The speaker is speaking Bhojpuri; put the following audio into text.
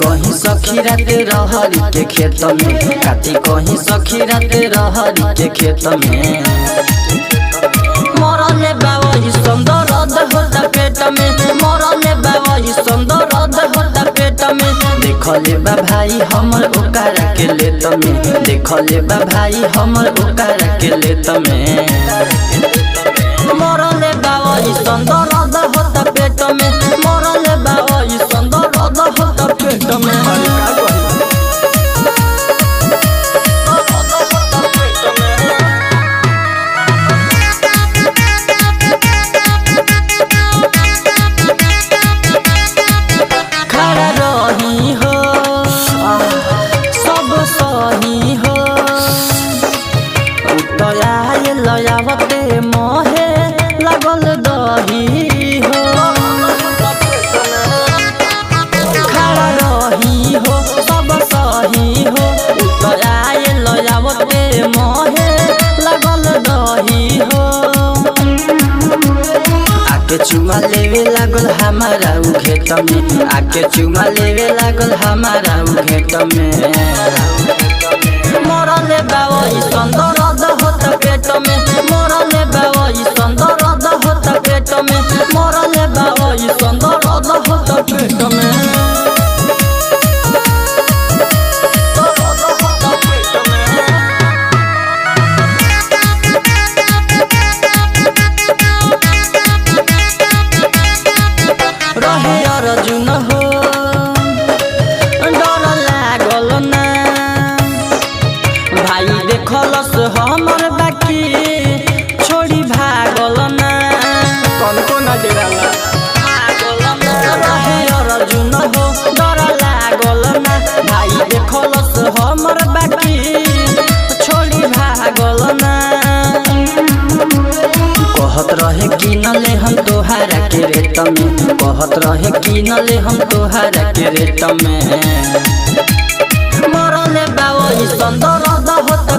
कहीं सखी रात रहरी के खेत में, काटी कहीं सखी रात रहरी के खेत में। मरले बाबा सुंदर होता पेट में, मरले बाबा सुंदर होता पेट में। देखले बा भाई हमर ओकारा के लेत में, देखले बा भाई हमर ओकारा के लेत में। मरले बाबा सुंदर होता पेट में, मरले बाबा सुंदर होता पेट में। लयावते मोहे लगल दही हो, खड़ा रही हो सब सही हो। उतराए लयावते मोहे लगल दही हो। आके चुमा लेवे लागल हमारा उ खेत में, आके चुमा लेवे लागल हमारा उ खेत में। मरले बाबा सुंदर होता पेट में, मरले बाबा सुंदर होता पेट में, मरले बाबा सुंदर होता पेट में। रहे अर्जुन हो डर लागल ना, भाई देखलस हमर बाकी छोड़ी भागल ना। कनको ना डेराला रहे अर्जुन हो डर लागल ना, भाई देखलस हमर बाकी छोड़ी भागल ना। कहत रहे कि न ले हम तोहारा के रेत में, कहत रहे कि न ले हम तोहारा के रेत में। मरले बाबा सुंदर होता